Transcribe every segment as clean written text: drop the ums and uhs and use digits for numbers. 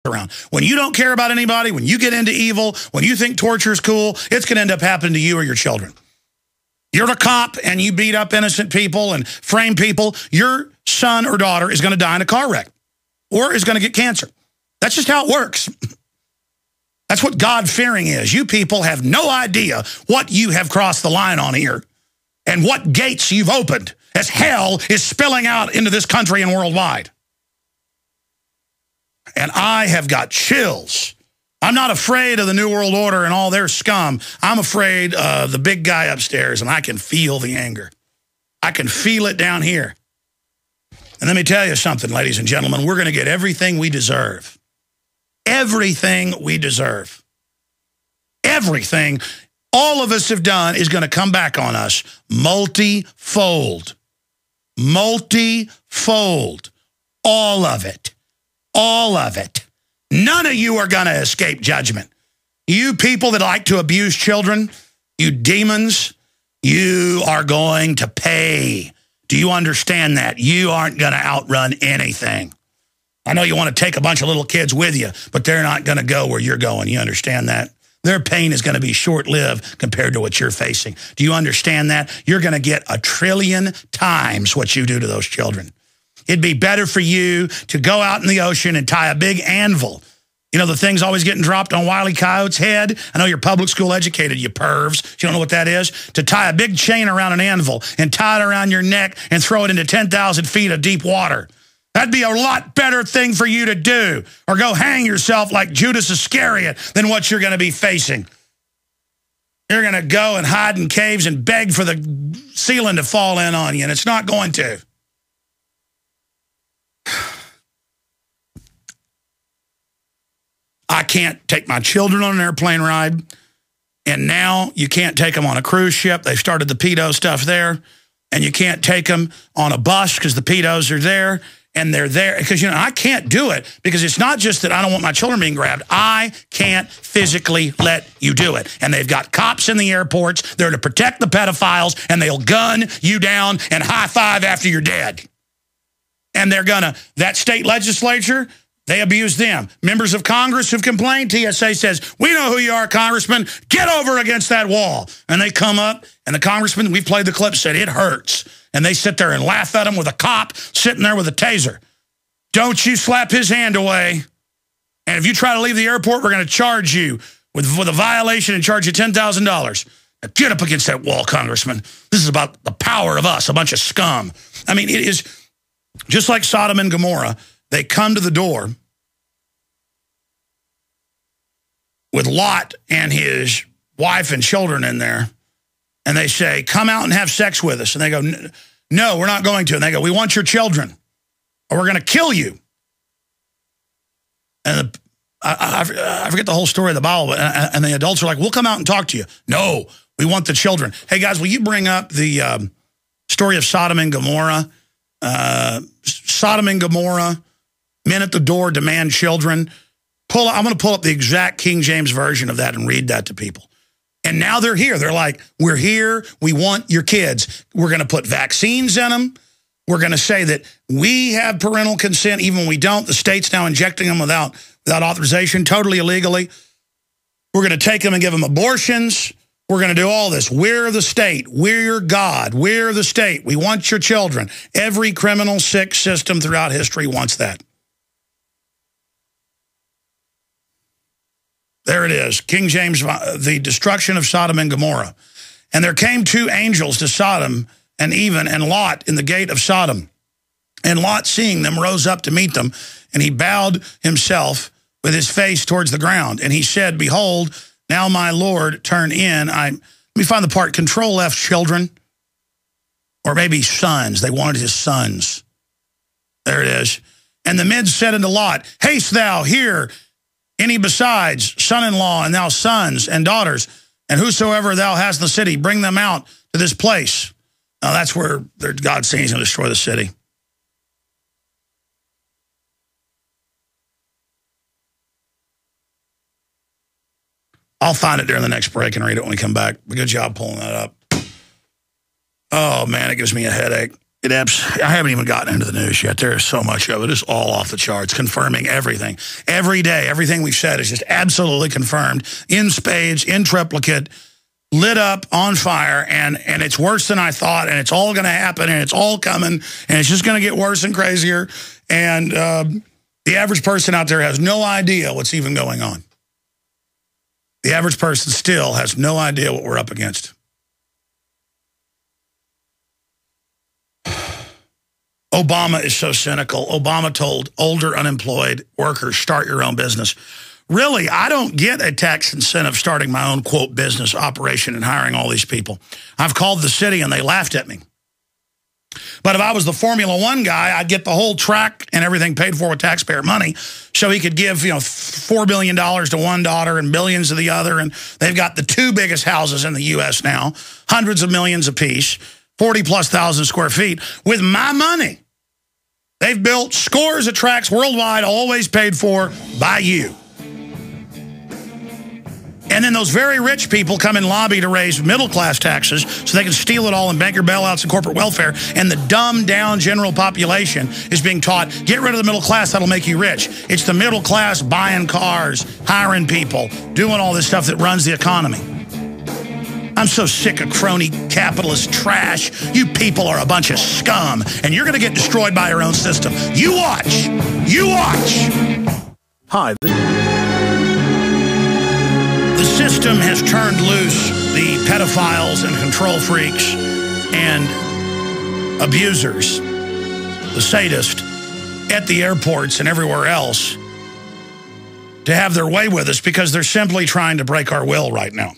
around. When you don't care about anybody, when you get into evil, when you think torture is cool, it's going to end up happening to you or your children. You're a cop and you beat up innocent people and frame people, your son or daughter is going to die in a car wreck or is going to get cancer. That's just how it works. That's what God-fearing is. You people have no idea what you have crossed the line on here and what gates you've opened as hell is spilling out into this country and worldwide. And I have got chills. I'm not afraid of the New World Order and all their scum. I'm afraid of the big guy upstairs, and I can feel the anger. I can feel it down here. And let me tell you something, ladies and gentlemen. We're going to get everything we deserve. Everything we deserve. Everything all of us have done is going to come back on us multi-fold. Multi-fold. All of it. All of it. None of you are going to escape judgment. You people that like to abuse children, you demons, you are going to pay. Do you understand that? You aren't going to outrun anything. I know you want to take a bunch of little kids with you, but they're not going to go where you're going. You understand that? Their pain is going to be short-lived compared to what you're facing. Do you understand that? You're going to get 1 trillion times what you do to those children. It'd be better for you to go out in the ocean and tie a big anvil. You know, the thing's always getting dropped on Wile E. Coyote's head. I know you're public school educated, you pervs. You don't know what that is? To tie a big chain around an anvil and tie it around your neck and throw it into 10,000 feet of deep water. That'd be a lot better thing for you to do. Or go hang yourself like Judas Iscariot than what you're going to be facing. You're going to go and hide in caves and beg for the ceiling to fall in on you, and it's not going to. I can't take my children on an airplane ride, and now you can't take them on a cruise ship. They've started the pedo stuff there, and you can't take them on a bus because the pedos are there, and they're there. Because, you know, I can't do it because it's not just that I don't want my children being grabbed. I can't physically let you do it. And they've got cops in the airports. They're to protect the pedophiles, and they'll gun you down and high-five after you're dead. And they're going to, that state legislature, they abuse them. Members of Congress who've complained, TSA says, we know who you are, Congressman. Get over against that wall. And they come up, and the congressman, we've played the clip, said, it hurts. And they sit there and laugh at him with a cop sitting there with a taser. Don't you slap his hand away. And if you try to leave the airport, we're going to charge you with a violation and charge you $10,000. Now get up against that wall, Congressman. This is about the power of us, a bunch of scum. I mean, it is just like Sodom and Gomorrah. They come to the door with Lot and his wife and children in there, and they say, come out and have sex with us. And they go, no, we're not going to. And they go, we want your children, or we're going to kill you. And I forget the whole story of the Bible, and the adults are like, we'll come out and talk to you. No, we want the children. Hey, guys, will you bring up the story of Sodom and Gomorrah? Sodom and Gomorrah, men at the door demand children. I'm going to pull up the exact King James version of that and read that to people. And now they're here. They're like, we're here. We want your kids. We're going to put vaccines in them. We're going to say that we have parental consent even when we don't. The state's now injecting them without authorization, totally illegally. We're going to take them and give them abortions. We're going to do all this. We're the state. We're your God. We're the state. We want your children. Every criminal, sick system throughout history wants that. There it is. King James, the destruction of Sodom and Gomorrah. And there came 2 angels to Sodom and even and Lot in the gate of Sodom. And Lot, seeing them, rose up to meet them, and he bowed himself with his face towards the ground. And he said, behold, now my Lord, turn in. Let me find the part, Control F, children. Or maybe sons. They wanted his sons. There it is. And the men said unto Lot, haste thou here, any besides son-in-law, and thou sons and daughters, and whosoever thou hast in the city, bring them out to this place. Now that's where God's saying he's going to destroy the city. I'll find it during the next break and read it when we come back. Good job pulling that up. Oh, man, it gives me a headache. I haven't even gotten into the news yet. There is so much of it. It's all off the charts, confirming everything. Every day, everything we've said is just absolutely confirmed, in spades, in triplicate, lit up, on fire, and it's worse than I thought, and it's all going to happen, and it's all coming, and it's just going to get worse and crazier, and the average person out there has no idea what's even going on. The average person still has no idea what we're up against. Obama is so cynical. Obama told older unemployed workers, start your own business. Really, I don't get a tax incentive starting my own, quote, business operation and hiring all these people. I've called the city and they laughed at me. But if I was the Formula One guy, I'd get the whole track and everything paid for with taxpayer money so he could give, $4 billion to one daughter and billions to the other. And they've got the two biggest houses in the U.S. now, hundreds of millions apiece, 40+ thousand square feet, with my money. They've built scores of tracks worldwide, always paid for by you. And then those very rich people come and lobby to raise middle-class taxes so they can steal it all in banker bailouts and corporate welfare. And the dumbed-down general population is being taught, get rid of the middle class, that'll make you rich. It's the middle class buying cars, hiring people, doing all this stuff that runs the economy. I'm so sick of crony capitalist trash. You people are a bunch of scum, and you're going to get destroyed by your own system. You watch. You watch. Hi. The system has turned loose the pedophiles and control freaks and abusers, the sadists, at the airports and everywhere else to have their way with us because they're simply trying to break our will right now.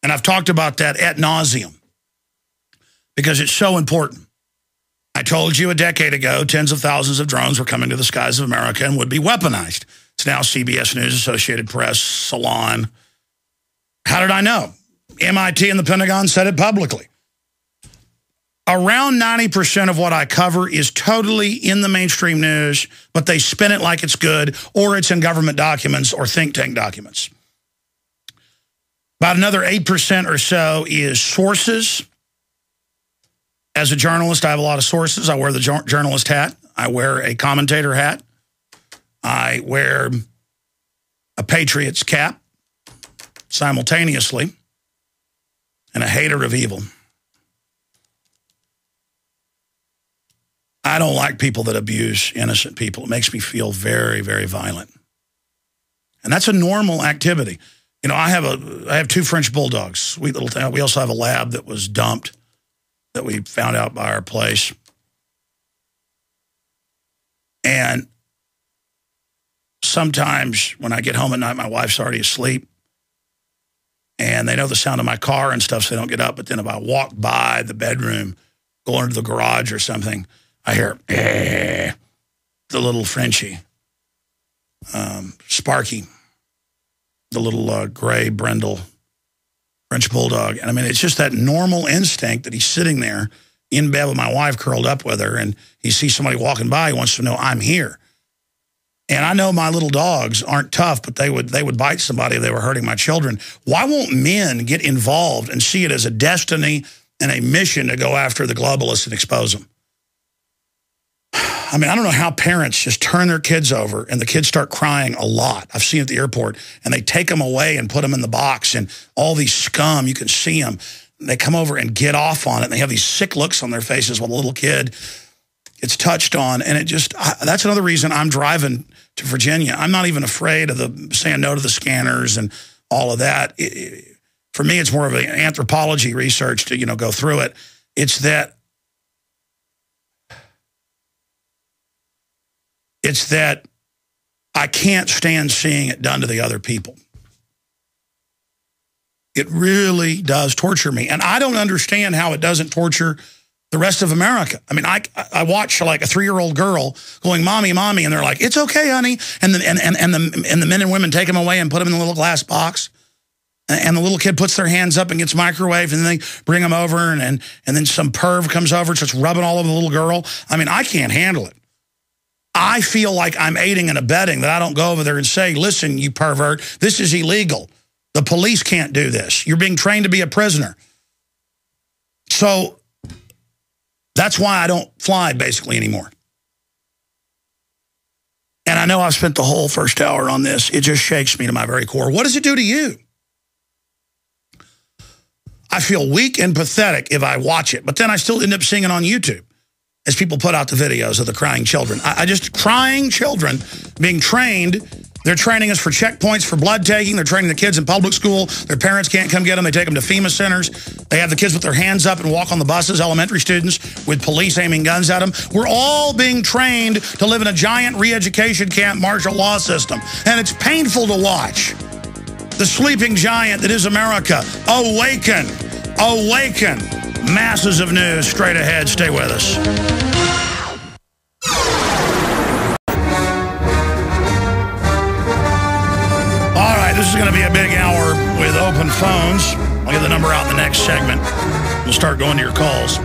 And I've talked about that ad nauseum because it's so important. I told you a decade ago, tens of thousands of drones were coming to the skies of America and would be weaponized. It's now CBS News, Associated Press, Salon. How did I know? MIT and the Pentagon said it publicly. Around 90% of what I cover is totally in the mainstream news, but they spin it like it's good, or it's in government documents or think tank documents. About another 8% or so is sources. As a journalist, I have a lot of sources. I wear the journalist hat. I wear a commentator hat. I wear a Patriots cap simultaneously, and a hater of evil. I don't like people that abuse innocent people. It makes me feel very, very violent. And that's a normal activity. I have two French bulldogs, sweet little thing. We also have a lab that was dumped that we found out by our place. And sometimes when I get home at night, my wife's already asleep. And they know the sound of my car and stuff, so they don't get up. But then if I walk by the bedroom, go into the garage or something, I hear, the little Frenchie, Sparky, the little gray brindle French bulldog. And I mean, it's just that normal instinct that he's sitting there in bed with my wife curled up with her, and he sees somebody walking by, he wants to know I'm here. And I know my little dogs aren't tough, but they would bite somebody if they were hurting my children. Why won't men get involved and see it as a destiny and a mission to go after the globalists and expose them? I mean, I don't know how parents just turn their kids over and the kids start crying a lot. I've seen it at the airport, and they take them away and put them in the box, and all these scum, you can see them. They come over and get off on it, and they have these sick looks on their faces while the little kid gets touched on. And it just, that's another reason I'm driving to Virginia. I'm not even afraid of saying no to the scanners and all of that. For me, it's more of an anthropology research to, go through it. It's that I can't stand seeing it done to the other people. It really does torture me. And I don't understand how it doesn't torture the rest of America. I mean, I watch like a 3-year-old girl going, "Mommy, Mommy," and they're like, "It's okay, honey." And the men and women take them away and put them in the little glass box. And the little kid puts their hands up and gets microwaved, and then they bring them over, and then some perv comes over and starts rubbing all over the little girl. I mean, I can't handle it. I feel like I'm aiding and abetting that I don't go over there and say, "Listen, you pervert, this is illegal. The police can't do this. You're being trained to be a prisoner." So That's why I don't fly basically anymore. And I know I've spent the whole first hour on this. It just shakes me to my very core. What does it do to you? I feel weak and pathetic if I watch it, but then I still end up seeing it on YouTube as people put out the videos of the crying children. Crying children being trained. They're training us for checkpoints for blood taking. They're training the kids in public school. Their parents can't come get them. They take them to FEMA centers. They have the kids with their hands up and walk on the buses, elementary students, with police aiming guns at them. We're all being trained to live in a giant re-education camp martial law system. And it's painful to watch. The sleeping giant that is America. Awaken. Awaken. Masses of news straight ahead. Stay with us. All right, this is going to be a big hour with open phones. I'll get the number out in the next segment. We'll start going to your calls.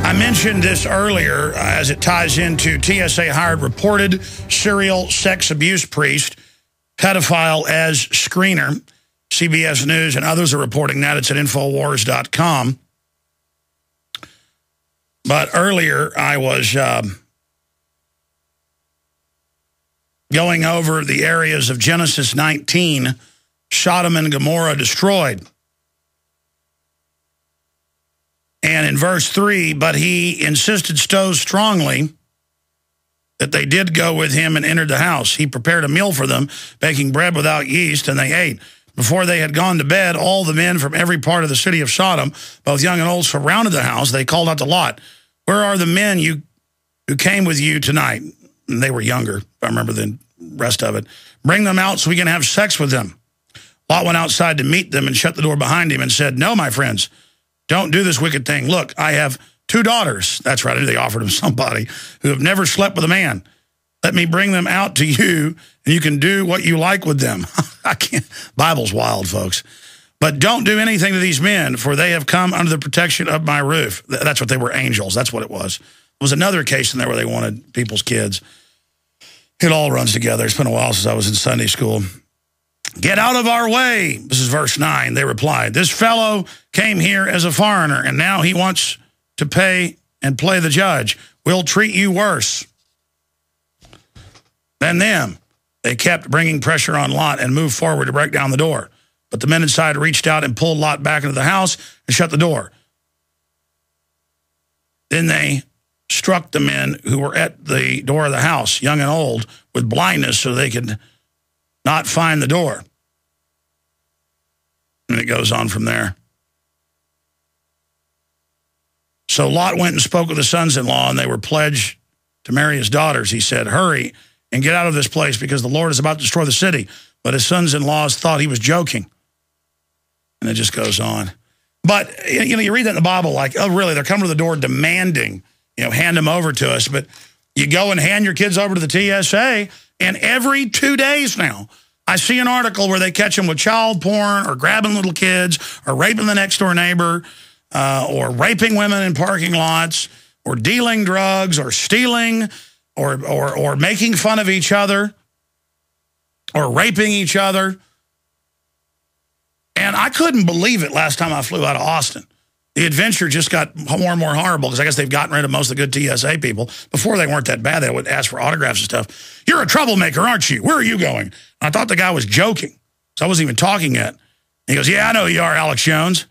I mentioned this earlier as it ties into TSA-hired reported serial sex abuse priest, pedophile as screener. CBS News and others are reporting that. It's at Infowars.com. But earlier I was going over the areas of Genesis 19, Sodom and Gomorrah destroyed. And in verse 3, but he insisted so strongly that they did go with him and entered the house. He prepared a meal for them, baking bread without yeast, and they ate. Before they had gone to bed, all the men from every part of the city of Sodom, both young and old, surrounded the house. They called out to Lot, "Where are the men who came with you tonight?" And they were younger, if I remember the rest of it. "Bring them out so we can have sex with them." Lot went outside to meet them and shut the door behind him and said, "No, my friends, don't do this wicked thing. Look, I have 2 daughters." That's right, they offered him somebody who have never slept with a man. "Let me bring them out to you, and you can do what you like with them." I can't. Bible's wild, folks. "But don't do anything to these men, for they have come under the protection of my roof." That's what they were, angels. That's what it was. There was another case in there where they wanted people's kids. It all runs together. It's been a while since I was in Sunday school. "Get out of our way." This is verse 9. They replied, "This fellow came here as a foreigner, and now he wants to pay and play the judge. We'll treat you worse than them." They kept bringing pressure on Lot and moved forward to break down the door. But the men inside reached out and pulled Lot back into the house and shut the door. Then they struck the men who were at the door of the house, young and old, with blindness so they could not find the door. And it goes on from there. So Lot went and spoke with the sons-in-law, and they were pledged to marry his daughters. He said, "Hurry and get out of this place because the Lord is about to destroy the city." But his sons-in-laws thought he was joking. And it just goes on. But, you read that in the Bible like, oh, really, they're coming to the door demanding, hand them over to us. But you go and hand your kids over to the TSA, and every 2 days now, I see an article where they catch them with child porn or grabbing little kids or raping the next-door neighbor or raping women in parking lots or dealing drugs or stealing or making fun of each other or raping each other. And I couldn't believe it last time I flew out of Austin. The adventure just got more and more horrible because I guess they've gotten rid of most of the good TSA people. Before they weren't that bad. They would ask for autographs and stuff. "You're a troublemaker, aren't you? Where are you going?" I thought the guy was joking. So I wasn't even talking yet. He goes, "Yeah, I know who you are, Alex Jones."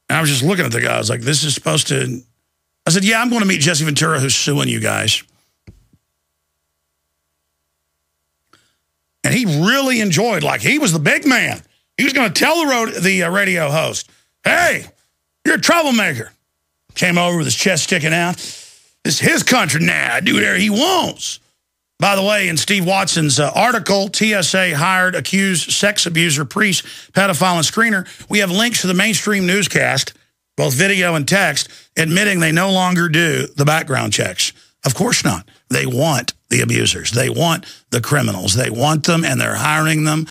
And I was just looking at the guy. I was like, this is supposed to... I said, "Yeah, I'm going to meet Jesse Ventura, who's suing you guys." And he really enjoyed, like he was the big man. He was going to tell the radio host, "Hey, you're a troublemaker." Came over with his chest sticking out. "This is his country now. I do whatever he wants." By the way, in Steve Watson's article, TSA hired accused sex abuser, priest, pedophile, and screener, we have links to the mainstream newscast, both video and text, admitting they no longer do the background checks. Of course not. They want the abusers. They want the criminals. They want them, and they're hiring them